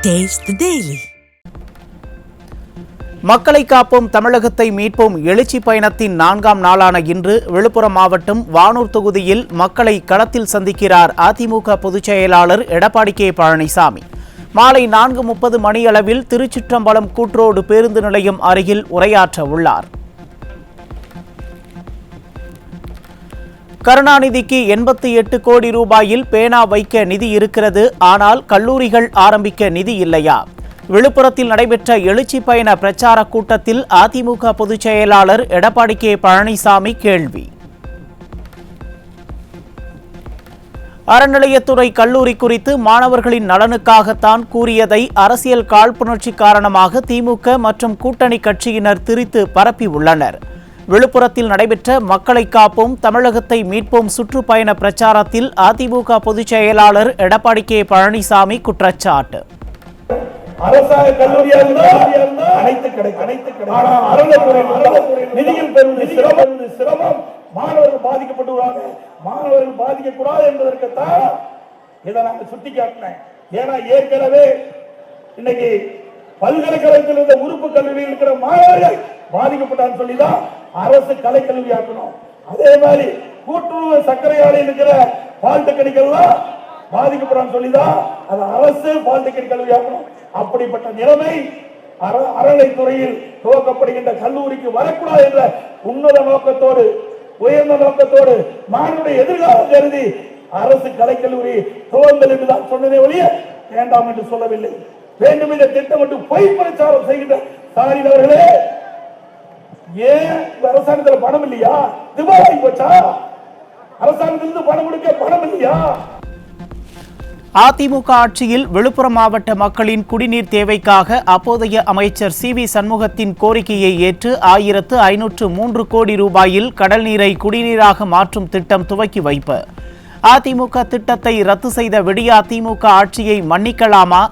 Taste the Daily. மக்களை காப்போம் தமிழகத்தை மீட்போம் எழுச்சி பயணத்தின் 4ஆம் நாளான இன்று விழுப்புரம் மாவட்டம் வானூர் தொகுதியில் மக்களை களத்தில் சந்திக்கிறார் அதிமுக பொதுச் செயலாளர் எடப்பாடி கே பழனிசாமி. மாலை 4:30 மணியளவில் திருச்சிற்றம்பலம் கூட்ரோடு பேருந்து நிலையம் அருகில் உரையாற்ற உள்ளார். கருணாநிதிக்கு 88 கோடி ரூபாயில் பேனா வைக்க நிதி இருக்கிறது, ஆனால் கல்லூரிகள் ஆரம்பிக்க நிதி இல்லையா? விழுப்புரத்தில் நடைபெற்ற எழுச்சி பயண பிரச்சார கூட்டத்தில் அதிமுக பொதுச் செயலாளர் எடப்பாடி கே பழனிசாமி கேள்வி. அறநிலையத்துறை கல்லூரி குறித்து மாணவர்களின் நலனுக்காகத்தான் கூறியதை அரசியல் காழ்ப்புணர்ச்சி காரணமாக திமுக மற்றும் கூட்டணி கட்சியினர் திரித்து பரப்பியுள்ளனர். விழுப்புரத்தில் நடைபெற்ற மக்களை காப்போம் தமிழகத்தை மீட்போம் சுற்றுப்பயண பிரச்சாரத்தில் அதிமுக பொதுச் செயலாளர் எடப்பாடி கே பழனிசாமி குற்றச்சாட்டு. அரசாங்க கல்லூரியா அனைத்து நிதியில் பெறுவது சிரமம், மாணவர்கள் பாதிக்கப்பட்டுள்ளாங்க. மாணவர்கள் பாதிக்க கூடாது என்பதற்குத்தான் இதை நாங்கள் சுட்டிக்காட்டினேன். ஏன்னா ஏற்கனவே இன்னைக்கு பல்கலைக்கழகத்தில் இருந்த உறுப்பு கல்வியில் இருக்கிற மாணவர்கள் பாதிக்கப்பட்டான்னு சொல்லிதான் அரசு கலைக்கல்வி ஆக்கணும். அதே மாதிரி கூட்டுறவு சர்க்கரை ஆலையில் இருக்கிற பாலிடெக்னிக் எல்லாம் பாதிக்கப்படான்னு சொல்லிதான் அது அரசு பாலிடெக்னிக் கல்வி ஆக்கணும். அப்படிப்பட்ட நிலைமை அறநிலைத்துறையில் துவக்கப்படுகின்ற கல்லூரிக்கு வரக்கூடாது என்ற உன்னத நோக்கத்தோடு உயர்ந்த நோக்கத்தோடு மாணவருடைய எதிர்காலம் கருதி அரசு கலைக்கல்லூரி துவங்கல் என்றுதான் சொன்னதே ஒழிய வேண்டாம் என்று சொல்லவில்லை. வேண்டும் என்ற திட்டமிட்டு பொய் பிரச்சாரம் செய்கின்ற ஸ்டாலின் அவர்களே, ஏன் அரசாங்கத்தில் பணம் இல்லையா? திவாலாகி போச்சா? அரசாங்கத்திலிருந்து பணம் கொடுக்க பணம் இல்லையா? அதிமுக ஆட்சியில் விழுப்புரம் மாவட்ட மக்களின் குடிநீர் தேவைக்காக அப்போதைய அமைச்சர் சி.வி. சண்முகத்தின் கோரிக்கையை ஏற்று 1503 கோடி ரூபாயில் கடல் நீரை குடிநீராக மாற்றும் திட்டம் துவக்கி வைப்பு. அதிமுக திட்டத்தை ரத்து செய்த விடிய அதிமுக ஆட்சியை மன்னிக்கலாமா?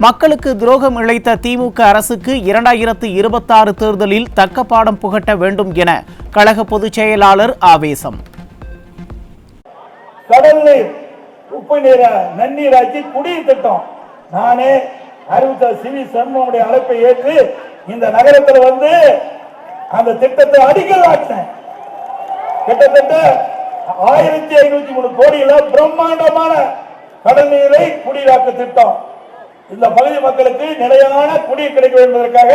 மக்களுக்கு துரோகம் இழைத்த திமுக அரசுக்கு 2026 தேர்தலில் தக்க பாடம் புகட்ட வேண்டும் என கழக பொதுச் செயலாளர் ஆவேசம். கடல் நீர் உப்பு நீரை நன்னீராக்கி குடிநீர் திட்டம் நானே அறிவித்த சி.வி. சண்முகனுடைய அழைப்பை ஏற்று இந்த நகரத்தில் வந்து அந்த திட்டத்தை அடிக்கல் ஆட்டினேன். கிட்டத்தட்ட 1503 கோடியில பிரம்மாண்டமான கடல் நீரை குடிநீராக்க திட்டம். இந்த பகுதி மக்களுக்கு நிலையான குடிநீர் கிடைக்க வேண்டும் என்பதற்காக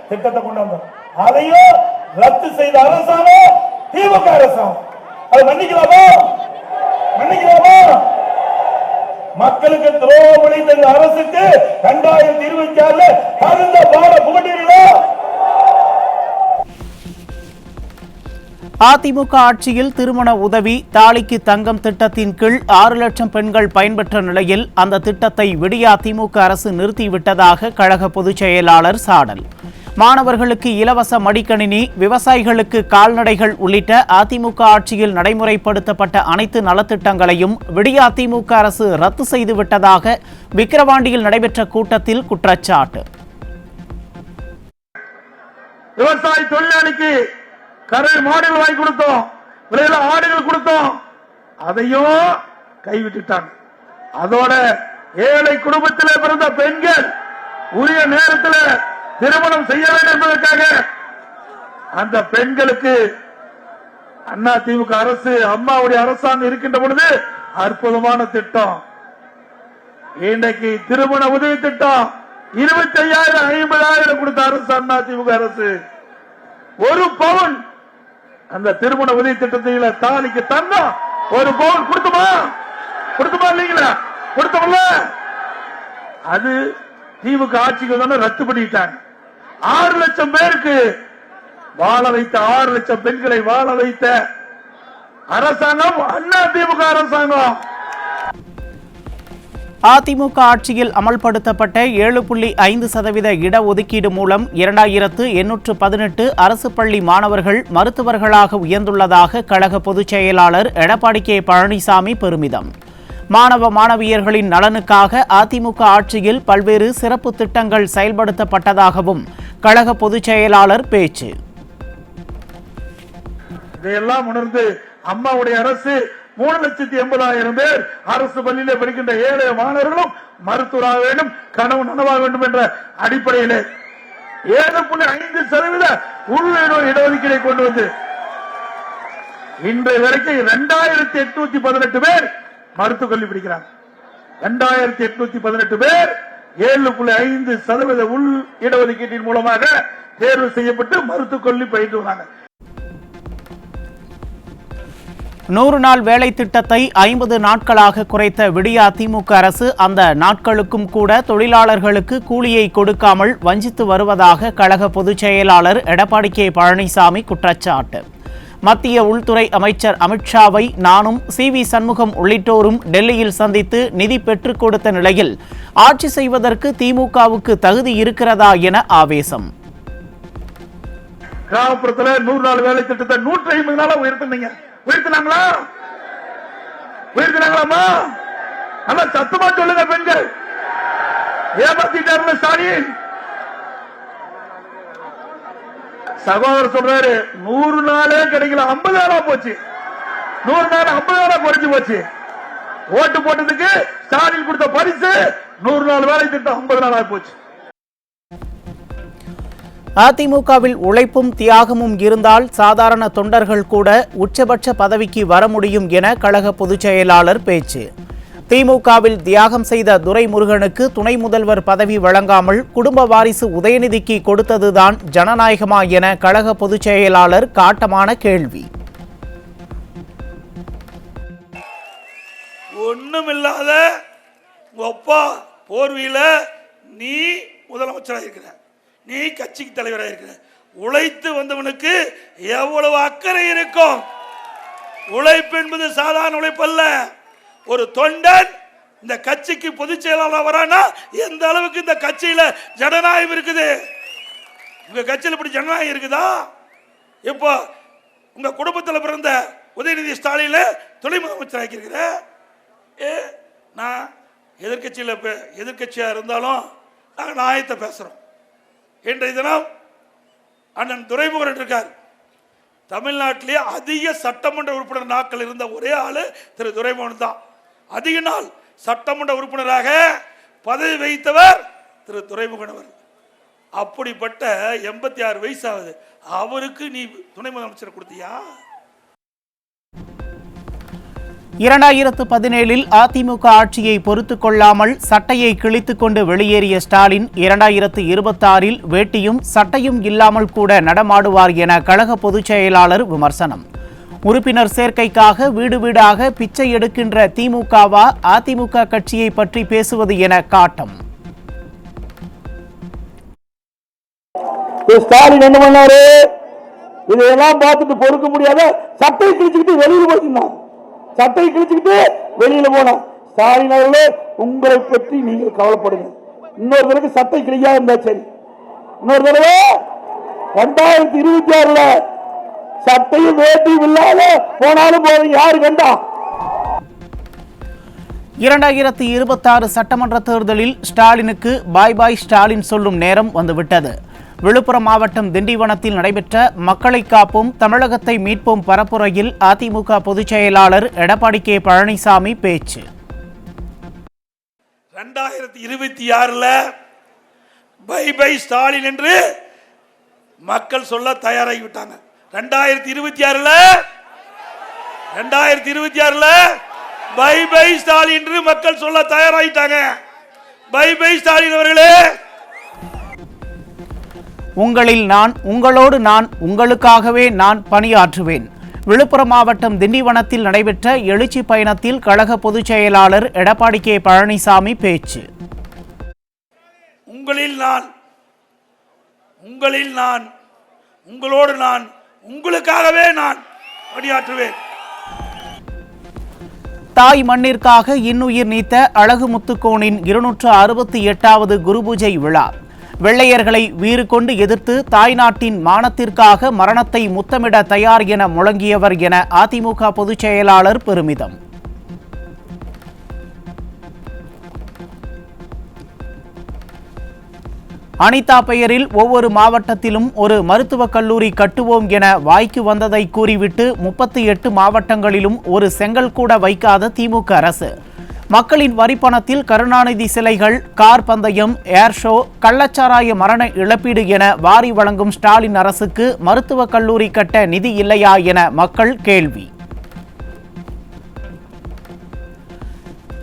திட்டத்தை கொண்டு வந்தோம். அதையும் ரத்து செய்த அரசாங்கம் திமுக அரசாங்கம். அது மன்னிக்கலாமா? மக்களுக்கு துரோகம் இழைத்த அரசுக்கு 2026 தகுந்த பாடம் புகட்டீர்களா? அதிமுக ஆட்சியில் திருமண உதவி தாலிக்கு தங்கம் திட்டத்தின் கீழ் 6 லட்சம் பெண்கள் பயன்பெற்ற நிலையில் அந்த திட்டத்தை விடிய அதிமுக அரசு நிறுத்திவிட்டதாக கழக பொதுச் செயலாளர் சாடல். மாணவர்களுக்கு இலவச மடிக்கணினி, விவசாயிகளுக்கு கால்நடைகள் உள்ளிட்ட அதிமுக ஆட்சியில் நடைமுறைப்படுத்தப்பட்ட அனைத்து நலத்திட்டங்களையும் விடிய அதிமுக அரசு ரத்து செய்துவிட்டதாக விக்கிரவாண்டியில் நடைபெற்ற கூட்டத்தில் குற்றச்சாட்டு. விவசாய தொழிலாளிக்கு கரை மாடுகள் வாங்கி கொடுத்தோம், விலையில ஆடுகள் கொடுத்தோம், அதையும் கைவிட்டுட்டாங்க. அதோட ஏழை குடும்பத்தில் பிறந்த பெண்கள் உரிய நேரத்தில் திருமணம் செய்ய வேண்டும் என்பதற்காக அந்த பெண்களுக்கு அண்ணா திமுக அரசு அம்மாவுடைய அரசாங்கம் இருக்கின்ற பொழுது அற்புதமான திட்டம். இன்றைக்கு திருமண உதவி திட்டம் 25,000 50,000 கொடுத்த அரசு அண்ணா திமுக அரசு. 1 பவுன் அந்த திருமண உதவி திட்டத்தில் தாலிக்கு தங்கம் 1 பவுன் கொடுத்துமா இல்லைங்களா? கொடுத்தோம்ல. அது திமுக ஆட்சிகள் தானே ரத்து பண்ணிட்டாங்க. 6 லட்சம் பேருக்கு வாழ வைத்த 6 லட்சம் பெண்களை வாழ வைத்த அரசாங்கம் அண்ணா திமுக அரசாங்கம். அதிமுக ஆட்சியில் அமல்படுத்தப்பட்ட 7.5% இடஒதுக்கீடு மூலம் 2818 அரசு பள்ளி மாணவர்கள் மருத்துவர்களாக உயர்ந்துள்ளதாக கழக பொதுச் செயலாளர் எடப்பாடி கே பழனிசாமி பெருமிதம். மாணவ மாணவியர்களின் நலனுக்காக அதிமுக ஆட்சியில் பல்வேறு சிறப்பு திட்டங்கள் செயல்படுத்தப்பட்டதாகவும் கழக பொதுச் செயலாளர் பேச்சு. இதையெல்லாம் உணர்ந்து அம்மாவுடைய அரசு 3,80,000 பேர் அரசு பள்ளியிலே படிக்கின்ற ஏழை மாணவர்களும் மருத்துவராக வேண்டும், கனவு நனவாக வேண்டும் என்ற அடிப்படையிலே 7.5% உள் இடஒதுக்கீடை கொண்டு வந்து இன்றைய வரைக்கும் 2,818 பேர் மருத்துவக் கல்வி படிக்கிறாங்க. 2,818 பேர் 7.5% உள் இடஒதுக்கீட்டின் மூலமாக தேர்வு செய்யப்பட்டு மருத்துவக் கல்வி பயின்று வராங்க. 100 நாள் வேலை திட்டத்தை 50 நாட்களாக குறைத்த விடிய அதிமுக அரசு அந்த நாட்களுக்கும் கூட தொழிலாளர்களுக்கு கூலியை கொடுக்காமல் வஞ்சித்து வருவதாக கழக பொதுச் செயலாளர் எடப்பாடி கே பழனிசாமி குற்றச்சாட்டு. மத்திய உள்துறை அமைச்சர் அமித்ஷாவை நானும் CV சண்முகம் உள்ளிட்டோரும் டெல்லியில் சந்தித்து நிதி பெற்றுக் கொடுத்த நிலையில் ஆட்சி செய்வதற்கு திமுகவுக்கு தகுதி இருக்கிறதா என ஆவேசம். கிராமப்புறத்தில் 100 நாள் வேலை திட்டத்தை 150 நாளா உயர்த்தினீங்க. உயர்த்தினாங்களா? உயர்த்தினாங்களாமா? நல்லா சத்தமா சொல்லுங்க பெண்கள். ஏமாத்திட்டாரு ஸ்டாலின். சகோதரர் சொல்றாரு 100 நாளே கிடைக்கல, 50 நாளா போச்சு. 100 நாள் 50 நாளா குறைஞ்சு போச்சு. ஓட்டு போட்டதுக்கு ஸ்டாலின் கொடுத்த பரிசு 100 நாள் வேலை திட்டம் 50 நாளா போச்சு. அதிமுகவில் உழைப்பும் தியாகமும் இருந்தால் சாதாரண தொண்டர்கள் கூட உச்சபட்ச பதவிக்கு வர முடியும் என கழக பொதுச் செயலாளர் பேச்சு. திமுகவில் தியாகம் செய்த துரைமுருகனுக்கு துணை முதல்வர் பதவி வழங்காமல் குடும்ப வாரிசு உதயநிதிக்கு கொடுத்ததுதான் ஜனநாயகமா என கழக பொதுச் செயலாளர் காட்டமான கேள்வி. ஒண்ணுமில்லாத அப்பா போர்வியில நீ முதலமைச்சராக இருக்கிற, நீ கட்சிக்கு தலைவராக இருக்கிற, உழைத்து வந்தவனுக்கு எவ்வளவு அக்கறை இருக்கும். உழைப்பு என்பது சாதாரண உழைப்பு அல்ல. ஒரு தொண்டன் இந்த கட்சிக்கு பொதுச் செயலாளர் வரானா எந்த அளவுக்கு இந்த கட்சியில ஜனநாயகம் இருக்குது. உங்க கட்சியில் இப்படி ஜனநாயகம் இருக்குதா? இப்போ உங்க குடும்பத்தில் பிறந்த உதயநிதி ஸ்டாலின் துணை முதலமைச்சர் ஆக்கியிருக்கிற. நான் எதிர்கட்சியில் எதிர்கட்சியா இருந்தாலும் நாங்கள் நியாயத்தை பேசுறோம். இன்றைய தினம் அண்ணன் துரைமுருகன் இருக்கார். தமிழ்நாட்டிலேயே அதிக சட்டமன்ற உறுப்பினர் நாட்கள் இருந்த ஒரே ஆளு திரு துரைமுருகன் தான். அதிக நாள் சட்டமன்ற உறுப்பினராக பதவி வகித்தவர் திரு துரைமுருகன் அவர். அப்படிப்பட்ட 86 வயசு ஆகுது. அவருக்கு நீ துணை முதலமைச்சர் கொடுத்தியா? 2017 அதிமுக ஆட்சியை பொறுத்துக் கொள்ளாமல் சட்டையை கிழித்துக் கொண்டு வெளியேறிய ஸ்டாலின் 2026 வேட்டியும் சட்டையும் இல்லாமல் கூட நடமாடுவார் என கழக பொதுச் செயலாளர் விமர்சனம். உறுப்பினர் சேர்க்கைக்காக வீடு வீடாக பிச்சை எடுக்கின்ற திமுகவா அதிமுக கட்சியை பற்றி பேசுவது என காட்டம். ஸ்டாலின் என்ன பண்ணாரு? இதையெல்லாம் பார்த்துட்டு பொறுக்க முடியாத சட்டையை கிழிச்சுக்கிட்டு வெளியில் போயிருந்தான். சட்டை கிழிச்சுக்கிட்டு வெளியில போன ஸ்டாலின் அவர்களே, உங்களை பற்றி நீங்கள் கவலைப்படுங்க. இன்னொரு தடவை சட்டை கிழியா இருந்தா சரி. இன்னொரு தடவை 2026 சட்டையும் வேட்டியும் இல்லாத போனாலும் போதும். யாரு கண்டா? 2026 சட்டமன்ற தேர்தலில் ஸ்டாலினுக்கு பாய் பாய் ஸ்டாலின் சொல்லும் நேரம் வந்துவிட்டது. விழுப்புரம் மாவட்டம் திண்டிவனத்தில் நடைபெற்ற மக்களை காப்போம் தமிழகத்தை மீட்போம் பரப்புரையில் அதிமுக பொதுச் செயலாளர் எடப்பாடி கே பழனிசாமி பேச்சு. 2026 பை பை ஸ்டாலின் என்று மக்கள் சொல்ல தயாராகிவிட்டாங்க. 2026 பை பை ஸ்டாலின் என்று மக்கள் சொல்ல தயாராகிட்டாங்க. பை பை ஸ்டாலின் அவர்களே, உங்களில் நான், உங்களோடு நான், உங்களுக்காகவே நான் பணியாற்றுவேன். விழுப்புரம் மாவட்டம் திண்டிவனத்தில் நடைபெற்ற எழுச்சி பயணத்தில் கழக பொதுச் செயலாளர் எடப்பாடி கே பழனிசாமி பேச்சு. உங்களில் நான், உங்களில் நான், உங்களோடு நான், உங்களுக்காகவே நான் பணியாற்றுவேன். தாய் மண்ணிற்காக இன்னுயிர் நீத்த அழகு முத்துக்கோனின் 268வது குருபூஜை விழா. வெள்ளையர்களை வீறு கொண்டு எதிர்த்து தாய்நாட்டின் மானத்திற்காக மரணத்தை முத்தமிட தயார் என முழங்கியவர் என அதிமுக பொதுச் செயலாளர் பெருமிதம். அனிதா பெயரில் ஒவ்வொரு மாவட்டத்திலும் ஒரு மருத்துவக் கல்லூரி கட்டுவோம் என வாய்க்கு வந்ததை கூறிவிட்டு 38 மாவட்டங்களிலும் ஒரு செங்கல் கூட வைக்காத திமுக அரசு. மக்களின் வரிப்பணத்தில் கருணாநிதி சிலைகள், கார் பந்தயம், ஏர் ஷோ, கள்ளச்சாராய மரண இழப்பீடு என வாரி வழங்கும் ஸ்டாலின் அரசுக்கு மருத்துவக் கல்லூரி கட்ட நிதி இல்லையா என மக்கள் கேள்வி.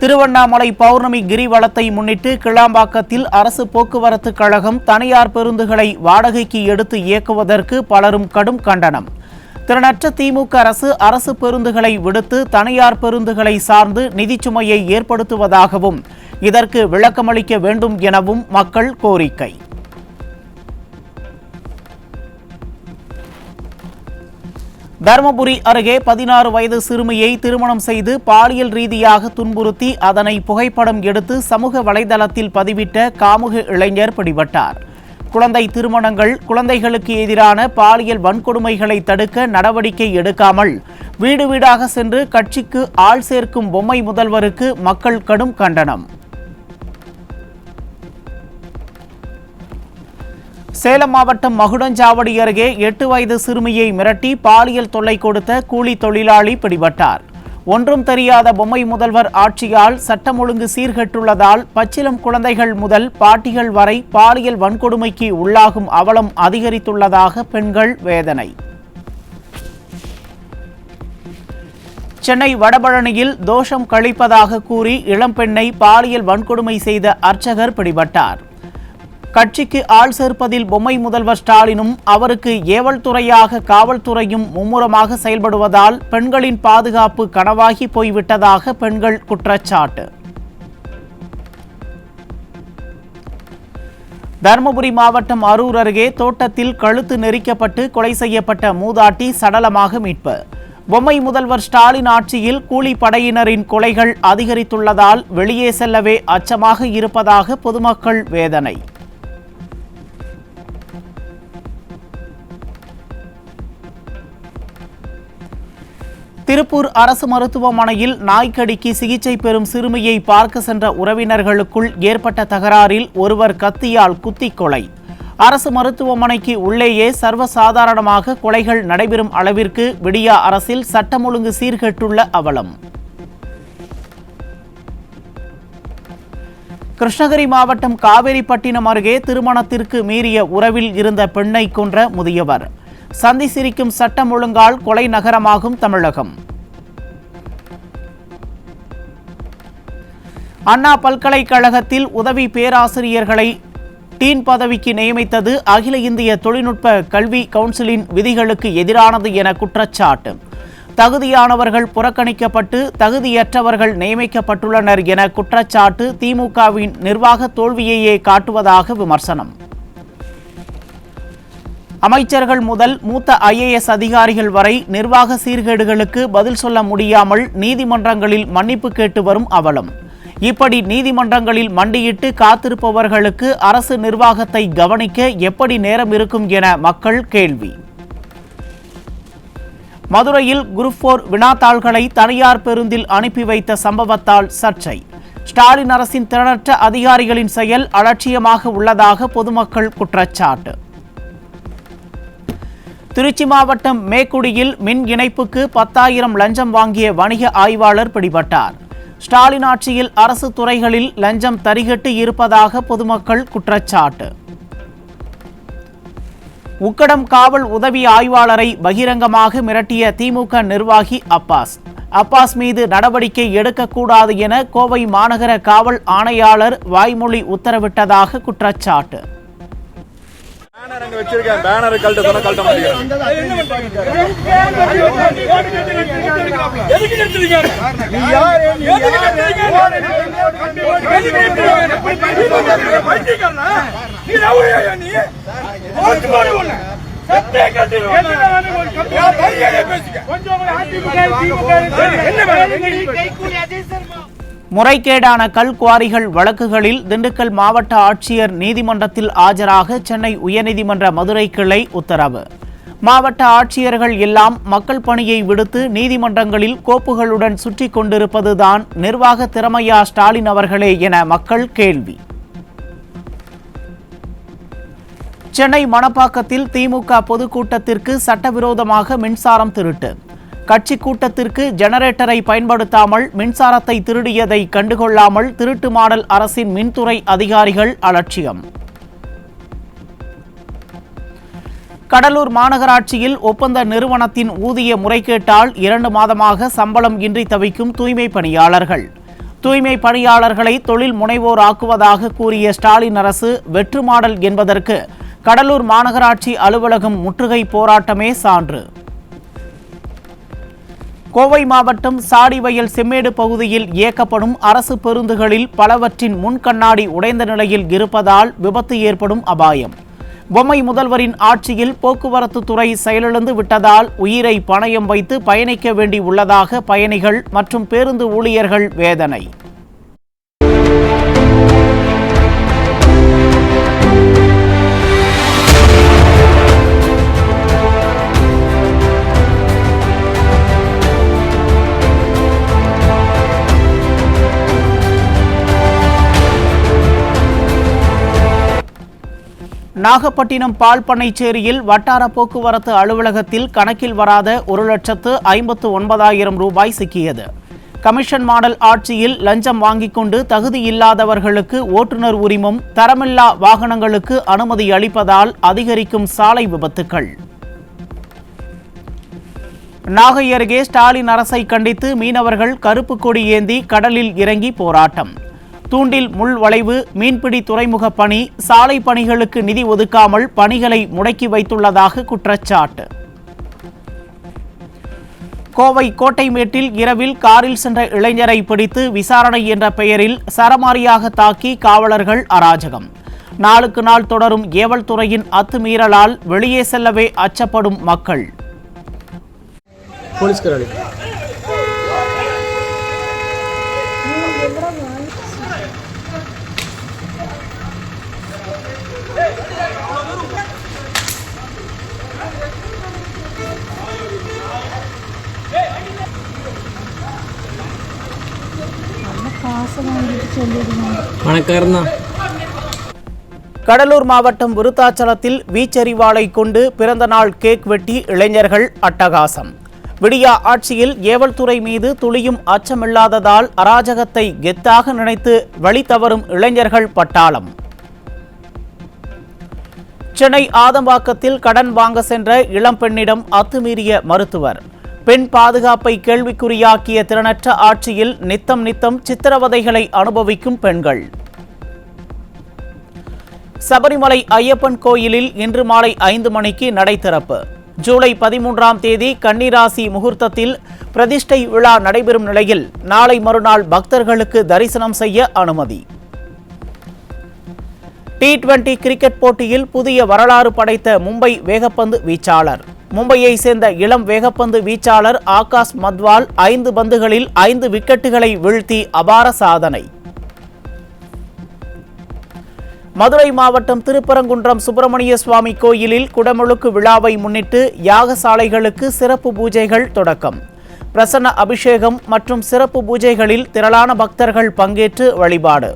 திருவண்ணாமலை பௌர்ணமி கிரிவலத்தை முன்னிட்டு கிளாம்பாக்கத்தில் அரசு போக்குவரத்து கழகம் தனியார் பேருந்துகளை வாடகைக்கு எடுத்து இயக்குவதற்கு பலரும் கடும் கண்டனம். திறனற்ற திமுக அரசு பேருந்துகளை விடுத்து தனியார் பேருந்துகளை சார்ந்து நிதிச்சுமையை ஏற்படுத்துவதாகவும் இதற்கு விளக்கமளிக்க வேண்டும் எனவும் மக்கள் கோரிக்கை. தருமபுரி அருகே 16 வயது சிறுமியை திருமணம் செய்து பாலியல் ரீதியாக துன்புறுத்தி அதனை புகைப்படம் எடுத்து சமூக வலைதளத்தில் பதிவிட்ட காமுக இளைஞர் பிடிபட்டார். குழந்தை திருமணங்கள், குழந்தைகளுக்கு எதிரான பாலியல் வன்கொடுமைகளை தடுக்க நடவடிக்கை எடுக்காமல் வீடு வீடாக சென்று கட்சிக்கு ஆள் சேர்க்கும் பொம்மை முதல்வருக்கு மக்கள் கடும் கண்டனம். சேலம் மாவட்டம் மகுடஞ்சாவடி அருகே 8 வயது சிறுமியை மிரட்டி பாலியல் தொல்லை கொடுத்த கூலி தொழிலாளி பிடிபட்டார். ஒன்றும் தெரியாத பொம்மை முதல்வர் ஆட்சியால் சட்டம் ஒழுங்கு சீர்கெட்டுள்ளதால் பச்சிளம் குழந்தைகள் முதல் பாட்டிகள் வரை பாலியல் வன்கொடுமைக்கு உள்ளாகும் அவலம் அதிகரித்துள்ளதாக பெண்கள் வேதனை. சென்னை வடபழனியில் தோஷம் கழிப்பதாக கூறி இளம்பெண்ணை பாலியல் வன்கொடுமை செய்த அர்ச்சகர் பிடிபட்டார். கட்சிக்கு ஆள் சேர்ப்பதில் பொம்மை முதல்வர் ஸ்டாலினும் அவருக்கு ஏவல் துறையாக காவல்துறையும் மும்முரமாக செயல்படுவதால் பெண்களின் பாதுகாப்பு கனவாகி போய்விட்டதாக பெண்கள் குற்றச்சாட்டு. தருமபுரி மாவட்டம் அரூர் அருகே தோட்டத்தில் கழுத்து நெரிக்கப்பட்டு கொலை செய்யப்பட்ட மூதாட்டி சடலமாக மீட்பு. பொம்மை முதல்வர் ஸ்டாலின் ஆட்சியில் கூலி படையினரின் கொலைகள் அதிகரித்துள்ளதால் வெளியே செல்லவே அச்சமாக இருப்பதாக பொதுமக்கள் வேதனை. திருப்பூர் அரசு மருத்துவமனையில் நாய்க்கடிக்கு சிகிச்சை பெறும் சிறுமியை பார்க்க சென்ற உறவினர்களுக்குள் ஏற்பட்ட தகராறில் ஒருவர் கத்தியால் குத்தி கொலை. அரசு மருத்துவமனைக்கு உள்ளேயே சர்வசாதாரணமாக கொலைகள் நடைபெறும் அளவிற்கு விடியா அரசில் சட்டம் ஒழுங்கு சீர்கெட்டுள்ள அவலம். கிருஷ்ணகிரி மாவட்டம் காவேரிப்பட்டினம் அருகே திருமணத்திற்கு மீறிய உறவில் இருந்த பெண்ணை கொன்ற முதியவர். சந்தி சிரிக்கும் சட்டம் ஒழுங்கால் கொலை நகரமாகும் தமிழகம். அண்ணா பல்கலைக்கழகத்தில் உதவி பேராசிரியர்களை டீன் பதவிக்கு நியமித்தது அகில இந்திய தொழில்நுட்ப கல்வி கவுன்சிலின் விதிகளுக்கு எதிரானது என குற்றச்சாட்டு. தகுதியானவர்கள் புறக்கணிக்கப்பட்டு தகுதியற்றவர்கள் நியமிக்கப்பட்டுள்ளனர் என குற்றச்சாட்டு. திமுகவின் நிர்வாக தோல்வியையே காட்டுவதாக விமர்சனம். அமைச்சர்கள் முதல் மூத்த IAS அதிகாரிகள் வரை நிர்வாக சீர்கேடுகளுக்கு பதில் சொல்ல முடியாமல் நீதிமன்றங்களில் மன்னிப்பு கேட்டு வரும் அவலம். இப்படி நீதிமன்றங்களில் மண்டியிட்டு காத்திருப்பவர்களுக்கு அரசு நிர்வாகத்தை கவனிக்க எப்படி நேரம் இருக்கும் என மக்கள் கேள்வி. மதுரையில் குரூப் 4 வினாத்தாள்களை தனியார் பேருந்தில் அனுப்பி வைத்த சம்பவத்தால் சர்ச்சை. ஸ்டாலின் அரசின் திறனற்ற அதிகாரிகளின் செயல் அலட்சியமாக உள்ளதாக பொதுமக்கள் குற்றச்சாட்டு. திருச்சி மாவட்டம் மேக்குடியில் மின் இணைப்புக்கு 10,000 லஞ்சம் வாங்கிய வணிக ஆய்வாளர் பிடிபட்டார். ஸ்டாலின் ஆட்சியில் அரசு துறைகளில் லஞ்சம் தரிகட்டு இருப்பதாக பொதுமக்கள் குற்றச்சாட்டு. உக்கடம் காவல் உதவி ஆய்வாளரை பகிரங்கமாக மிரட்டிய திமுக நிர்வாகி அப்பாஸ் மீது நடவடிக்கை எடுக்கக்கூடாது என கோவை மாநகர காவல் ஆணையாளர் வாய்மொழி உத்தரவிட்டதாக குற்றச்சாட்டு. முறைகேடான கல் குவாரிகள் வழக்குகளில் திண்டுக்கல் மாவட்ட ஆட்சியர் நீதிமன்றத்தில் ஆஜராக சென்னை உயர்நீதிமன்ற மதுரை கிளை உத்தரவு. மாவட்ட ஆட்சியர்கள் எல்லாம் மக்கள் பணியை விடுத்து நீதிமன்றங்களில் கோப்புகளுடன் சுற்றி கொண்டிருப்பதுதான் நிர்வாக திறமையா ஸ்டாலின் அவர்களே என மக்கள் கேள்வி. சென்னை மணப்பாக்கத்தில் திமுக பொதுக்கூட்டத்திற்கு சட்டவிரோதமாக மின்சாரம் திருட்டு. கட்சி கூட்டத்திற்கு ஜெனரேட்டரை பயன்படுத்தாமல் மின்சாரத்தை திருடியதை கண்டுகொள்ளாமல் திருட்டு மாடல் அரசின் மின்துறை அதிகாரிகள் அலட்சியம். கடலூர் மாநகராட்சியில் ஒப்பந்த நிறுவனத்தின் ஊதிய முறைகேட்டால் 2 மாதமாக சம்பளம் இன்றி தவிக்கும் தூய்மை பணியாளர்கள். தூய்மை பணியாளர்களை தொழில் முனைவோர் ஆக்குவதாக கூறிய ஸ்டாலின் அரசு வெற்று மாடல் என்பதற்கு கடலூர் மாநகராட்சி அலுவலகம் முற்றுகை போராட்டமே சான்று. கோவை மாவட்டம் சாடிவயல் செம்மேடு பகுதியில் இயக்கப்படும் அரசு பேருந்துகளில் பலவற்றின் முன் கண்ணாடி உடைந்த நிலையில் இருப்பதால் விபத்து ஏற்படும் அபாயம். பொம்மை முதல்வரின் ஆட்சியில் போக்குவரத்து துறை செயலிழந்து விட்டதால் உயிரை பணயம் வைத்து பயணிக்க வேண்டி உள்ளதாக பயணிகள் மற்றும் பேருந்து ஊழியர்கள் வேதனை. நாகப்பட்டினம் பால்பண்ணைச்சேரியில் வட்டார போக்குவரத்து அலுவலகத்தில் கணக்கில் வராத 1,59,000 ரூபாய் சிக்கியது. கமிஷன் மாடல் ஆட்சியில் லஞ்சம் வாங்கிக் கொண்டு தகுதியில்லாதவர்களுக்கு ஓட்டுநர் உரிமம், தரமில்லா வாகனங்களுக்கு அனுமதி அளிப்பதால் அதிகரிக்கும் சாலை விபத்துக்கள். நாகை அருகே ஸ்டாலின் அரசை கண்டித்து மீனவர்கள் கருப்பு கொடி ஏந்தி கடலில் இறங்கி போராட்டம். தூண்டில் முள் வளைவு, மீன்பிடி துறைமுக பணி, சாலை பணிகளுக்கு நிதி ஒதுக்காமல் பணிகளை முடக்கி வைத்துள்ளதாக குற்றச்சாட்டு. கோவை கோட்டைமேட்டில் இரவில் காரில் சென்ற இளைஞரை பிடித்து விசாரணை என்ற பெயரில் சரமாரியாக தாக்கி காவலர்கள் அராஜகம். நாளுக்கு நாள் தொடரும் ஏவல் துறையின் அத்துமீறலால் வெளியே செல்லவே அச்சப்படும் மக்கள். கடலூர் மாவட்டம் விருத்தாச்சலத்தில் வீச்சரிவாளை கொண்டு பிறந்த நாள் கேக் வெட்டி இளைஞர்கள் அட்டகாசம். விடியா ஆட்சியில் ஏவல்துறை மீது துளியும் அச்சமில்லாததால் அராஜகத்தை கெத்தாக நினைத்து வழி தவறும் இளைஞர்கள் பட்டாளம். சென்னை ஆதம்பாக்கத்தில் கடன் வாங்க சென்ற இளம்பெண்ணிடம் அத்துமீறிய மருத்துவர். பெண் பாதுகாப்பை கேள்விக்குறியாக்கிய திறனற்ற ஆட்சியில் நித்தம் நித்தம் சித்திரவதைகளை அனுபவிக்கும் பெண்கள். சபரிமலை ஐயப்பன் கோயிலில் இன்று மாலை 5 மணிக்கு நடை திறப்பு. ஜூலை 13ஆம் தேதி கன்னிராசி முகூர்த்தத்தில் பிரதிஷ்டை விழா நடைபெறும் நிலையில் நாளை மறுநாள் பக்தர்களுக்கு தரிசனம் செய்ய அனுமதி. T20 கிரிக்கெட் போட்டியில் புதிய வரலாறு படைத்த மும்பை வேகப்பந்து வீச்சாளர். மும்பையை சேர்ந்த இளம் வேகப்பந்து வீச்சாளர் ஆகாஷ் மத்வால் 5 பந்துகளில் 5 விக்கெட்டுகளை வீழ்த்தி அபார சாதனை. மதுரை மாவட்டம் திருப்பரங்குன்றம் சுப்பிரமணிய சுவாமி கோயிலில் குடமுழுக்கு விழாவை முன்னிட்டு யாகசாலைகளுக்கு சிறப்பு பூஜைகள் தொடக்கம். பிரசன்ன அபிஷேகம் மற்றும் சிறப்பு பூஜைகளில் திரளான பக்தர்கள் பங்கேற்று வழிபாடு.